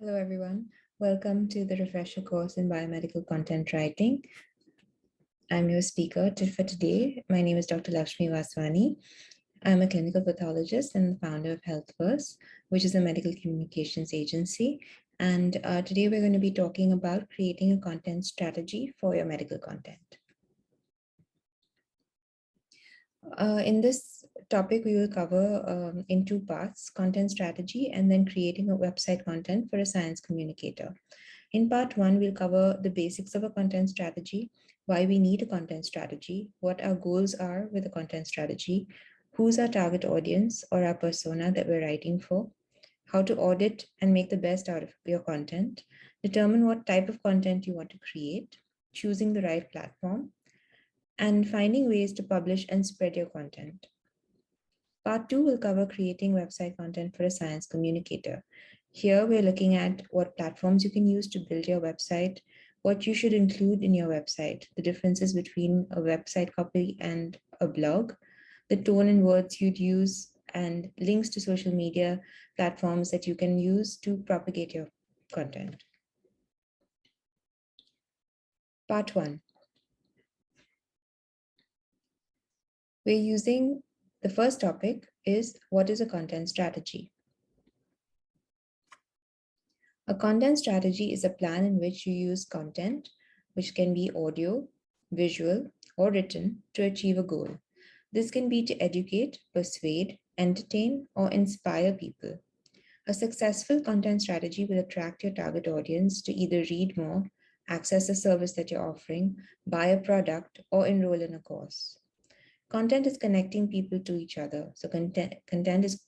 Hello, everyone. Welcome to the refresher course in biomedical content writing. I'm your speaker for today. My name is Dr. Lakshmi Vaswani. I'm a clinical pathologist and the founder of Health First, which is a medical communications agency. And today we're going to be talking about creating a content strategy for your medical content. In this topic, we will cover in two parts, content strategy and then creating a website content for a science communicator. In part one, we'll cover the basics of a content strategy, why we need a content strategy, what our goals are with a content strategy, who's our target audience or our persona that we're writing for, how to audit and make the best out of your content, determine what type of content you want to create, choosing the right platform, and finding ways to publish and spread your content. Part two will cover creating website content for a science communicator. Here, we're looking at what platforms you can use to build your website, what you should include in your website, the differences between a website copy and a blog, the tone and words you'd use, and links to social media platforms that you can use to propagate your content. Part one. We're using the first topic is what is a content strategy? A content strategy is a plan in which you use content, which can be audio, visual, or written, to achieve a goal. This can be to educate, persuade, entertain, or inspire people. A successful content strategy will attract your target audience to either read more, access a service that you're offering, buy a product, or enroll in a course. Content is connecting people to each other. So content is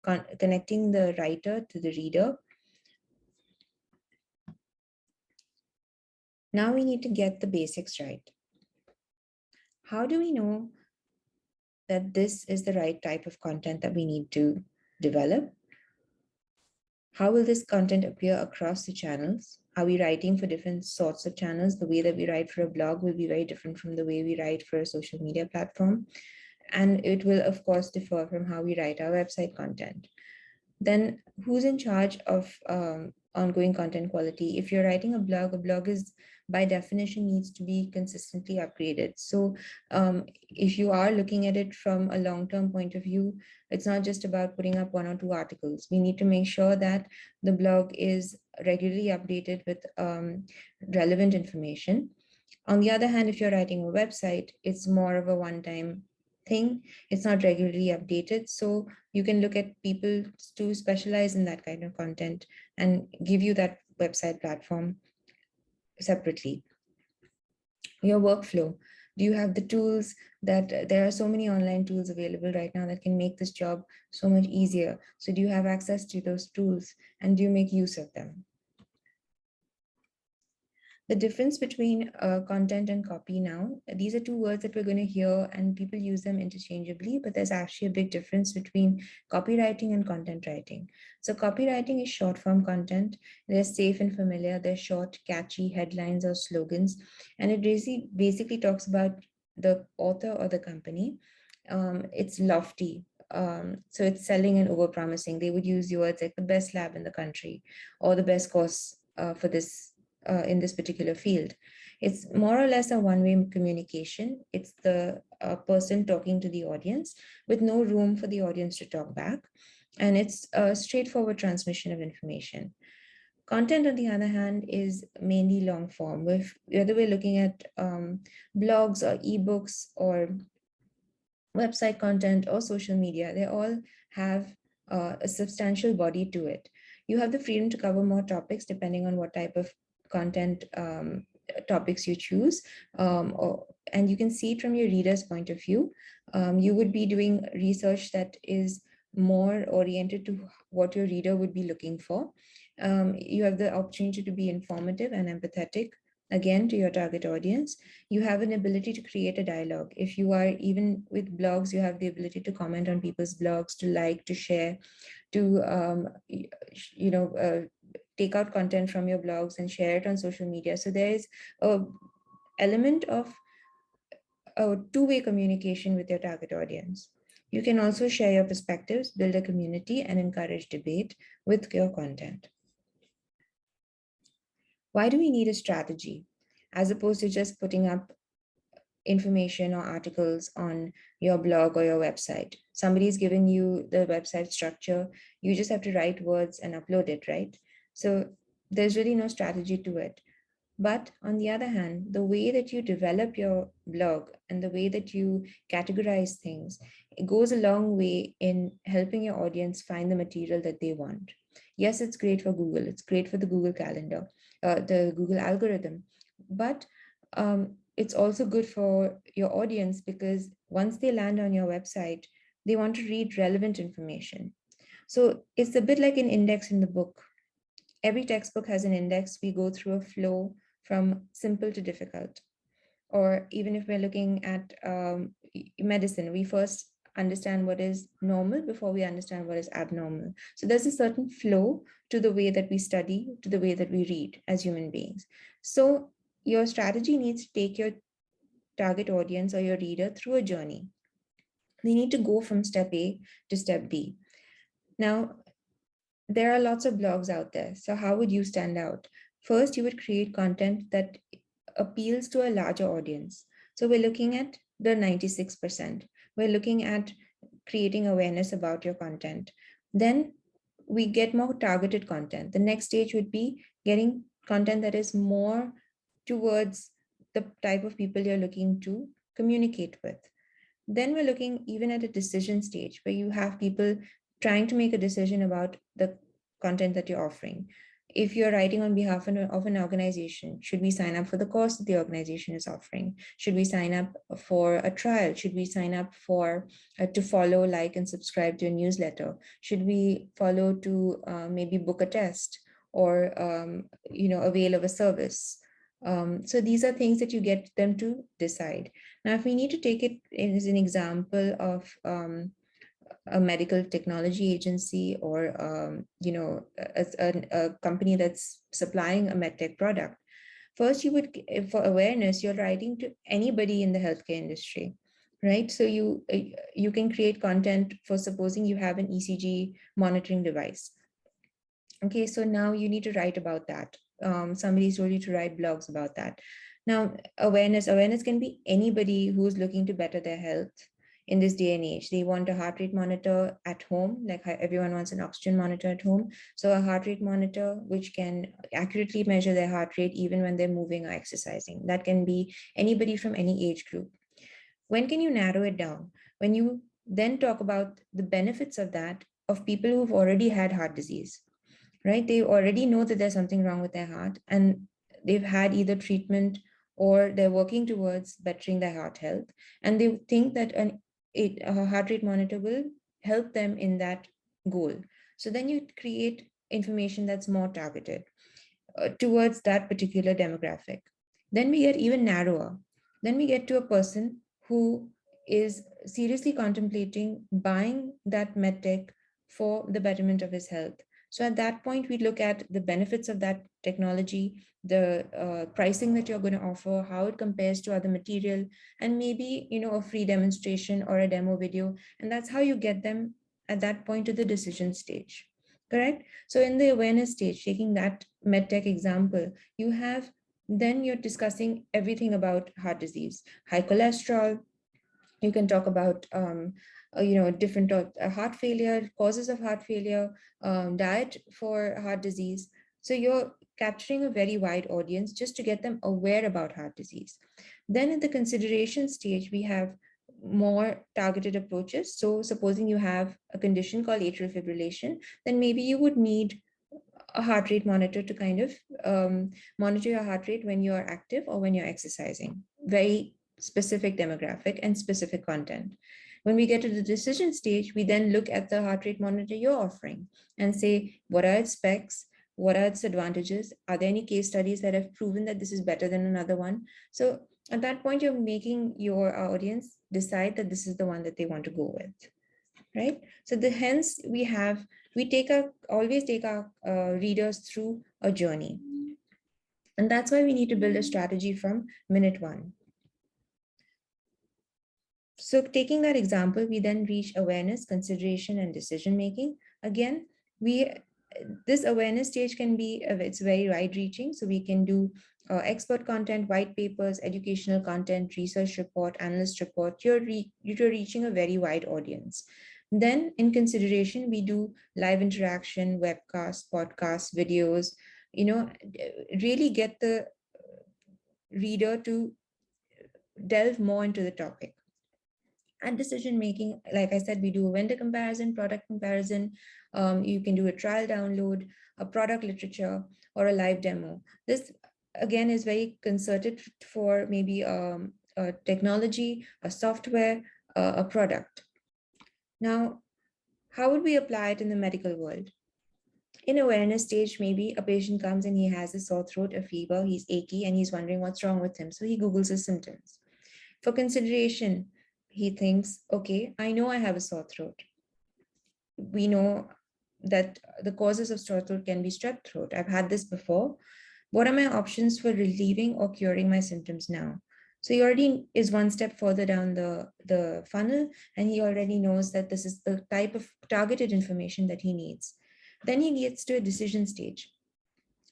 connecting the writer to the reader. Now we need to get the basics right. How do we know that this is the right type of content that we need to develop? How will this content appear across the channels? Are we writing for different sorts of channels? The way that we write for a blog will be very different from the way we write for a social media platform. And it will, of course, differ from how we write our website content. Then who's in charge of ongoing content quality? If you're writing a blog is by definition needs to be consistently upgraded. So if you are looking at it from a long-term point of view, it's not just about putting up one or two articles. We need to make sure that the blog is regularly updated with relevant information. On the other hand, if you're writing a website, it's more of a one-time thing. It's not regularly updated. So you can look at people to specialize in that kind of content and give you that website platform separately. Your workflow. Do you have the tools that there are so many online tools available right now that can make this job so much easier? So do you have access to those tools and do you make use of them? The difference between content and copy now, these are two words that we're going to hear and people use them interchangeably, but there's actually a big difference between copywriting and content writing. So copywriting is short form content. They're safe and familiar. They're short, catchy headlines or slogans. And it basically talks about the author or the company. It's lofty. So it's selling and overpromising. They would use words like the best lab in the country or the best course for this in this particular field. It's more or less a one-way communication. It's the person talking to the audience with no room for the audience to talk back. And it's a straightforward transmission of information. Content, on the other hand, is mainly long form. Whether we're looking at blogs or ebooks or website content or social media, they all have a substantial body to it. You have the freedom to cover more topics depending on what type of content topics you choose, and you can see it from your reader's point of view. You would be doing research that is more oriented to what your reader would be looking for. You have the opportunity to be informative and empathetic, again, to your target audience. You have an ability to create a dialogue. If you are, even with blogs, you have the ability to comment on people's blogs, to like, to share, to take out content from your blogs and share it on social media. So there is a element of a two-way communication with your target audience. You can also share your perspectives, build a community, and encourage debate with your content. Why do we need a strategy as opposed to just putting up information or articles on your blog or your website? Somebody's given you the website structure, you just have to write words and upload it, right? So there's really no strategy to it. But on the other hand, the way that you develop your blog and the way that you categorize things, it goes a long way in helping your audience find the material that they want. Yes, it's great for Google. It's great for the Google Calendar, the Google algorithm. But it's also good for your audience because once they land on your website, they want to read relevant information. So it's a bit like an index in the book. Every textbook has an index. We go through a flow from simple to difficult. Or even if we're looking at medicine, we first understand what is normal before we understand what is abnormal. So there's a certain flow to the way that we study, to the way that we read as human beings. So your strategy needs to take your target audience or your reader through a journey. They need to go from step A to step B. Now, there are lots of blogs out there. So, how would you stand out? First, you would create content that appeals to a larger audience. So, we're looking at the 96%. We're looking at creating awareness about your content. Then we get more targeted content. The next stage would be getting content that is more towards the type of people you're looking to communicate with. Then we're looking even at a decision stage where you have people trying to make a decision about the content that you're offering. If you're writing on behalf of an organization, should we sign up for the course that the organization is offering? Should we sign up for a trial? Should we sign up for to follow, like, and subscribe to a newsletter? Should we follow to maybe book a test or avail of a service? So these are things that you get them to decide. Now, if we need to take it as an example of a medical technology agency or a company that's supplying a medtech product, first you would, for awareness, you're writing to anybody in the healthcare industry, right? So you can create content for, supposing you have an ECG monitoring device. Okay, so now you need to write about that. Somebody's told you to write blogs about that. Now, awareness can be anybody who's looking to better their health in this day and age. They want a heart rate monitor at home, like how everyone wants an oxygen monitor at home. So a heart rate monitor which can accurately measure their heart rate even when they're moving or exercising. That can be anybody from any age group. When can you narrow it down? When you then talk about the benefits of that of people who've already had heart disease, right? They already know that there's something wrong with their heart and they've had either treatment or they're working towards bettering their heart health. And they think that a heart rate monitor will help them in that goal. So then you create information that's more targeted towards that particular demographic. Then we get even narrower. Then we get to a person who is seriously contemplating buying that medtech for the betterment of his health. So at that point, we look at the benefits of that technology, the pricing that you're going to offer, how it compares to other material, and maybe a free demonstration or a demo video. And that's how you get them at that point to the decision stage. Correct? So in the awareness stage, taking that medtech example, then you're discussing everything about heart disease, high cholesterol. You can talk about different heart failure, causes of heart failure, diet for heart disease. So you're capturing a very wide audience just to get them aware about heart disease. Then in the consideration stage, we have more targeted approaches. So supposing you have a condition called atrial fibrillation, then maybe you would need a heart rate monitor to kind of monitor your heart rate when you're active or when you're exercising. Very specific demographic and specific content. When we get to the decision stage, we then look at the heart rate monitor you're offering and say, what are its specs? What are its advantages? Are there any case studies that have proven that this is better than another one? So at that point, you're making your audience decide that this is the one that they want to go with, right? So hence we always take our readers through a journey. And that's why we need to build a strategy from minute one. So taking that example, we then reach awareness, consideration, and decision making. Again, we this awareness stage can be, it's very wide reaching. So we can do expert content, white papers, educational content, research report, analyst report. You're reaching a very wide audience. Then in consideration, we do live interaction, webcasts, podcasts, videos, really get the reader to delve more into the topic. And decision making, like I said, we do a vendor comparison, product comparison. You can do a trial download, a product literature, or a live demo. This again is very concerted for maybe a technology, a software, a product. Now, how would we apply it in the medical world? In awareness stage, maybe a patient comes and he has a sore throat, a fever, he's achy, and he's wondering what's wrong with him. So he Googles his symptoms. For consideration, he thinks, okay, I know I have a sore throat. We know that the causes of sore throat can be strep throat. I've had this before. What are my options for relieving or curing my symptoms now? So he already is one step further down the funnel, and he already knows that this is the type of targeted information that he needs. Then he gets to a decision stage.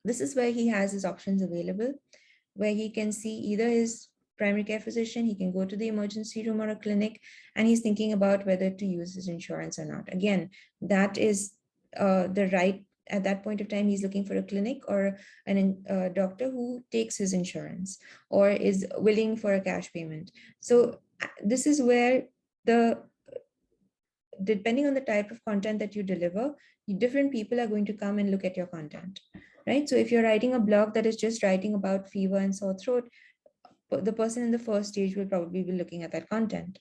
This is where he has his options available, where he can see either his primary care physician, he can go to the emergency room or a clinic, and he's thinking about whether to use his insurance or not. Again, that is the right, at that point of time, he's looking for a clinic or a doctor who takes his insurance or is willing for a cash payment. So this is where depending on the type of content that you deliver, different people are going to come and look at your content, right? So if you're writing a blog that is just writing about fever and sore throat, the person in the first stage will probably be looking at that content.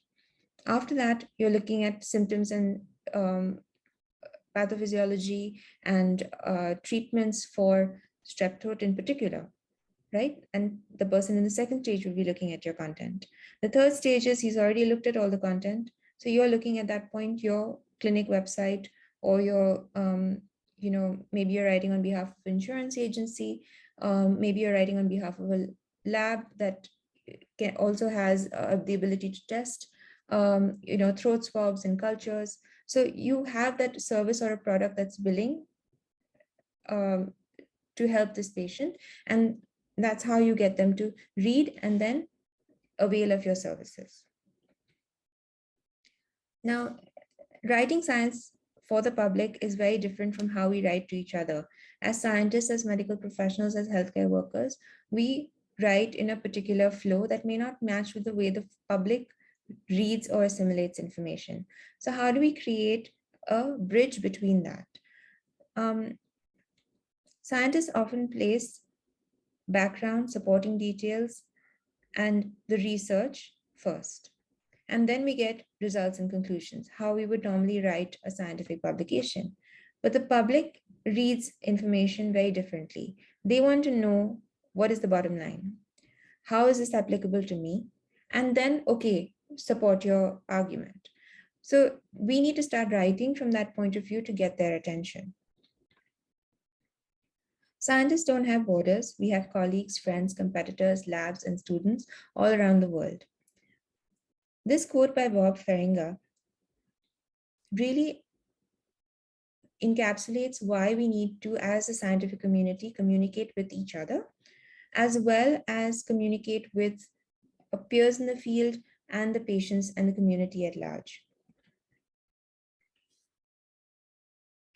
After that, you're looking at symptoms and pathophysiology and treatments for strep throat in particular, right? And the person in the second stage will be looking at your content. The third stage is he's already looked at all the content. So you're looking at that point, your clinic website or your, maybe you're writing on behalf of an insurance agency. Maybe you're writing on behalf of a lab that also has the ability to test, throat swabs and cultures. So you have that service or a product that's billing to help this patient. And that's how you get them to read and then avail of your services. Now, writing science for the public is very different from how we write to each other. As scientists, as medical professionals, as healthcare workers, we write in a particular flow that may not match with the way the public reads or assimilates information. So how do we create a bridge between that? Scientists often place background, supporting details, and the research first. And then we get results and conclusions, how we would normally write a scientific publication. But the public reads information very differently. They want to know, what is the bottom line? How is this applicable to me? And then, okay, support your argument. So we need to start writing from that point of view to get their attention. Scientists don't have borders. We have colleagues, friends, competitors, labs, and students all around the world. This quote by Bob Ferringer really encapsulates why we need to, as a scientific community, communicate with each other, as well as communicate with peers in the field and the patients and the community at large.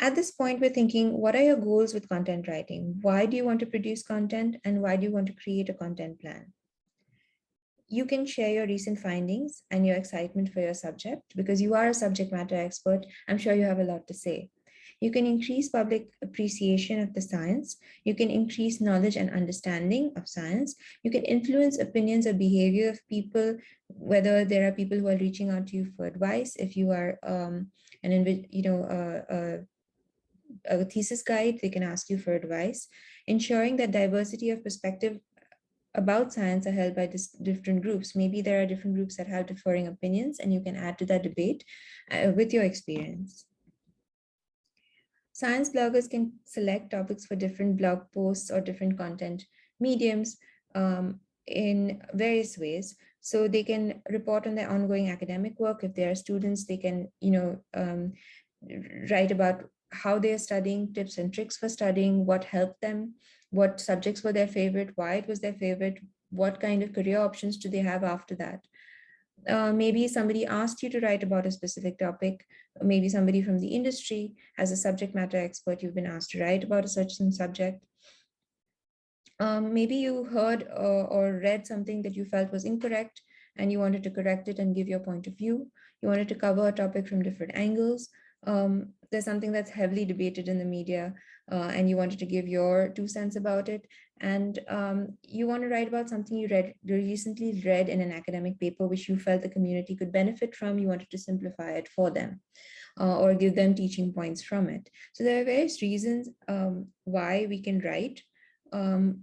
At this point, we're thinking, what are your goals with content writing? Why do you want to produce content, and why do you want to create a content plan? You can share your recent findings and your excitement for your subject because you are a subject matter expert. I'm sure you have a lot to say. You can increase public appreciation of the science. You can increase knowledge and understanding of science. You can influence opinions or behavior of people, whether there are people who are reaching out to you for advice. If you are a thesis guide, they can ask you for advice. Ensuring that diversity of perspective about science are held by different groups. Maybe there are different groups that have differing opinions, and you can add to that debate with your experience. Science bloggers can select topics for different blog posts or different content mediums in various ways. So they can report on their ongoing academic work. If they are students, they can, write about how they're studying, tips and tricks for studying, what helped them, what subjects were their favorite, why it was their favorite, what kind of career options do they have after that. Maybe somebody asked you to write about a specific topic. Maybe somebody from the industry, as a subject matter expert, you've been asked to write about a certain subject. Maybe you heard or read something that you felt was incorrect and you wanted to correct it and give your point of view. You wanted to cover a topic from different angles. There's something that's heavily debated in the media, and you wanted to give your 2 cents about it. And you want to write about something you recently read in an academic paper, which you felt the community could benefit from. You wanted to simplify it for them, or give them teaching points from it. So there are various reasons why we can write, um,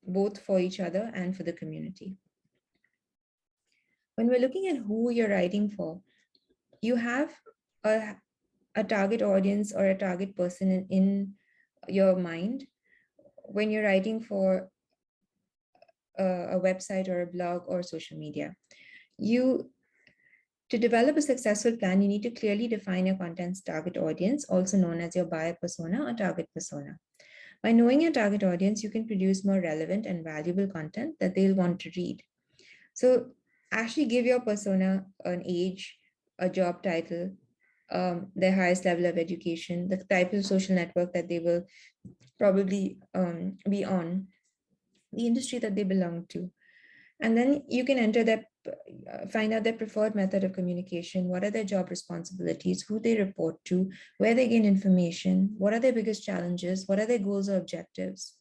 both for each other and for the community. When we're looking at who you're writing for, you have a target audience or a target person in your mind when you're writing for a website or a blog or social media. To develop a successful plan, you need to clearly define your content's target audience, also known as your buyer persona or target persona. By knowing your target audience, you can produce more relevant and valuable content that they'll want to read. So actually give your persona an age, a job title, their highest level of education, the type of social network that they will probably be on, the industry that they belong to. And then you can find out their preferred method of communication, what are their job responsibilities, who they report to, where they gain information, what are their biggest challenges, what are their goals or objectives.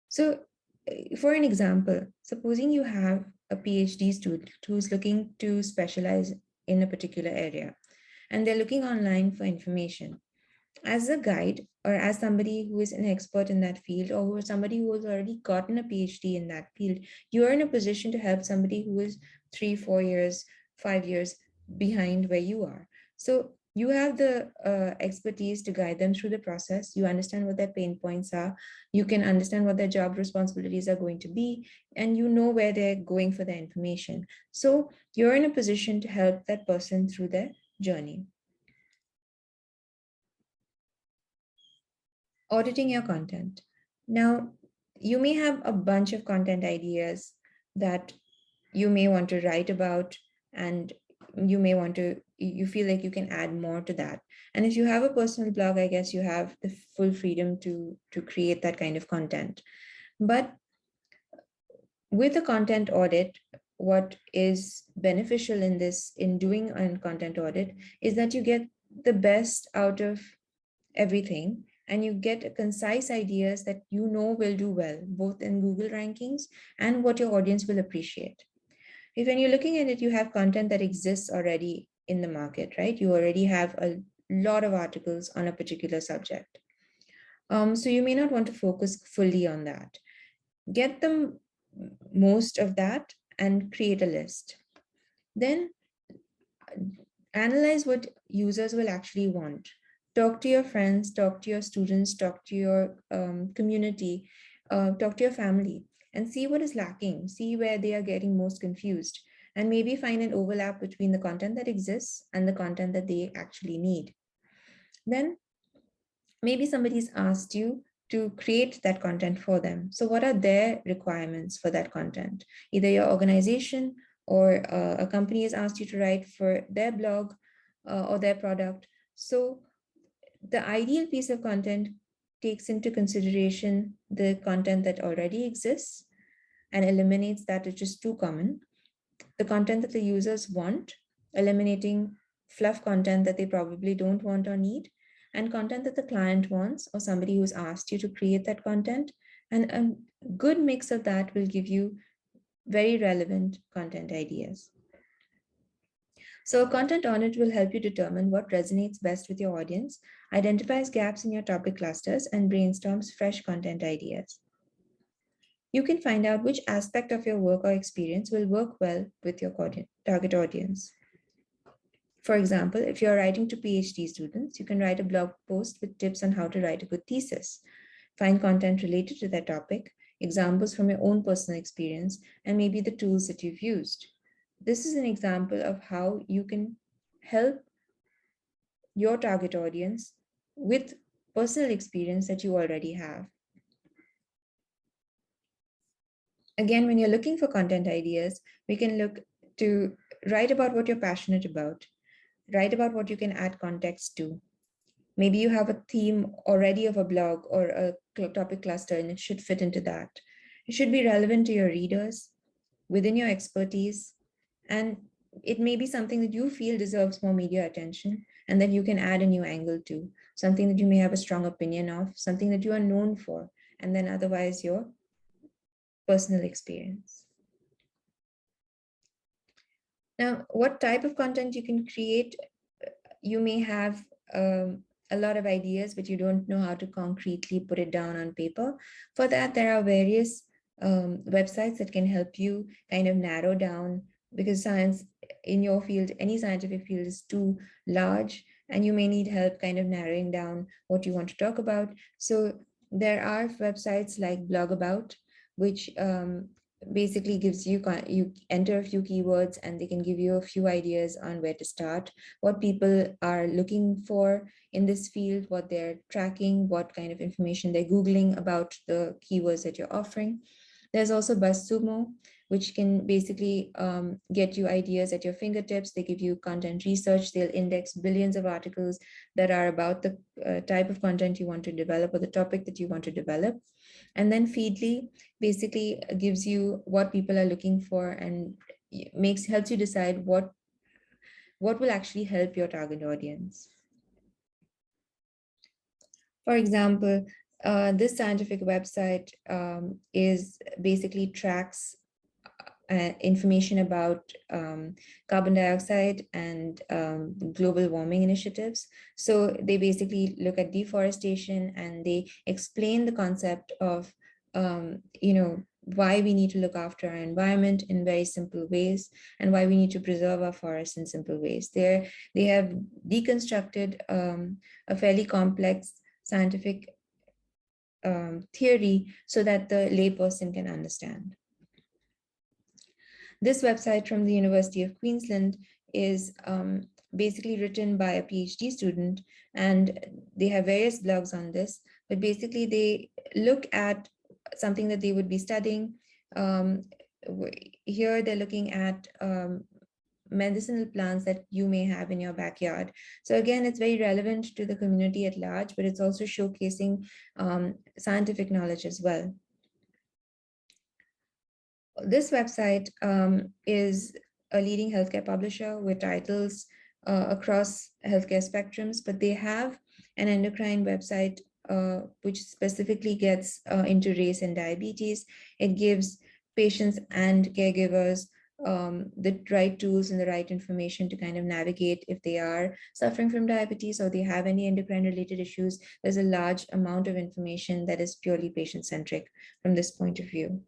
So for an example, supposing you have a PhD student who's looking to specialize in a particular area, and they're looking online for information. As a guide, or as somebody who is an expert in that field, or who is somebody who has already gotten a PhD in that field, you are in a position to help somebody who is 3, 4 years, 5 years behind where you are. So you have the expertise to guide them through the process. You understand what their pain points are. You can understand what their job responsibilities are going to be, and you know where they're going for their information. So you're in a position to help that person through their journey. Auditing your content. Now, you may have a bunch of content ideas that you may want to write about, and you feel like you can add more to that. And if you have a personal blog, I guess you have the full freedom to create that kind of content. But with a content audit, what is beneficial in doing a content audit is that you get the best out of everything, and you get concise ideas that you know will do well, both in Google rankings and what your audience will appreciate. If when you're looking at it, you have content that exists already in the market, right? You already have a lot of articles on a particular subject. So you may not want to focus fully on that. Get them most of that and create a list. Then analyze what users will actually want. Talk to your friends, talk to your students, talk to your community, talk to your family, and see what is lacking, see where they are getting most confused, and maybe find an overlap between the content that exists and the content that they actually need. Then maybe somebody's asked you to create that content for them. So what are their requirements for that content? Either your organization or a company has asked you to write for their blog or their product. So the ideal piece of content takes into consideration the content that already exists and eliminates that which is too common, the content that the users want, eliminating fluff content that they probably don't want or need, and content that the client wants or somebody who's asked you to create that content. And a good mix of that will give you very relevant content ideas. So a content audit will help you determine what resonates best with your audience, identifies gaps in your topic clusters, and brainstorms fresh content ideas. You can find out which aspect of your work or experience will work well with your target audience. For example, if you're writing to PhD students, you can write a blog post with tips on how to write a good thesis. Find content related to that topic, examples from your own personal experience, and maybe the tools that you've used. This is an example of how you can help your target audience with personal experience that you already have. Again, when you're looking for content ideas, we can look to write about what you're passionate about, write about what you can add context to. Maybe you have a theme already of a blog or a topic cluster, and it should fit into that. It should be relevant to your readers, within your expertise, and it may be something that you feel deserves more media attention and that you can add a new angle to, something that you may have a strong opinion of, something that you are known for, and then otherwise your personal experience. Now, what type of content you can create? You may have a lot of ideas, but you don't know how to concretely put it down on paper. For that, there are various websites that can help you kind of narrow down, because science in your field, any scientific field, is too large, and you may need help kind of narrowing down what you want to talk about. So there are websites like Blogabout, which basically gives you, you enter a few keywords and they can give you a few ideas on where to start, what people are looking for in this field, what they're tracking, what kind of information they're Googling about the keywords that you're offering. There's also BuzzSumo, which can basically get you ideas at your fingertips. They give you content research. They'll index billions of articles that are about the type of content you want to develop or the topic that you want to develop. And then Feedly basically gives you what people are looking for and helps you decide what will actually help your target audience. For example, this scientific website is basically tracks information about carbon dioxide and global warming initiatives. So they basically look at deforestation and they explain the concept of, why we need to look after our environment in very simple ways and why we need to preserve our forests in simple ways. They have deconstructed a fairly complex scientific theory so that the layperson can understand. This website from the University of Queensland is basically written by a PhD student, and they have various blogs on this, but basically they look at something that they would be studying. Here they're looking at medicinal plants that you may have in your backyard. So again, it's very relevant to the community at large, but it's also showcasing scientific knowledge as well. This website is a leading healthcare publisher with titles across healthcare spectrums, but they have an endocrine website which specifically gets into race and diabetes. It gives patients and caregivers the right tools and the right information to kind of navigate if they are suffering from diabetes or they have any endocrine related issues. There's a large amount of information that is purely patient centric from this point of view.